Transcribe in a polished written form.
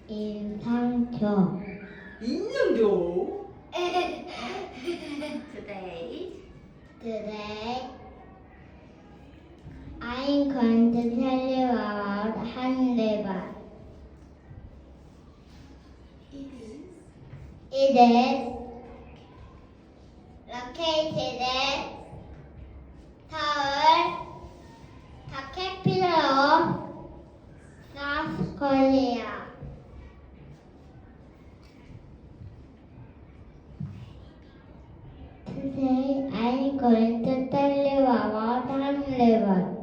인상적. 인상적. Today, I'm going to tell you about Han River. It is located at Seoul, the capital of South Korea. Today, I'm going to tell you about Han River.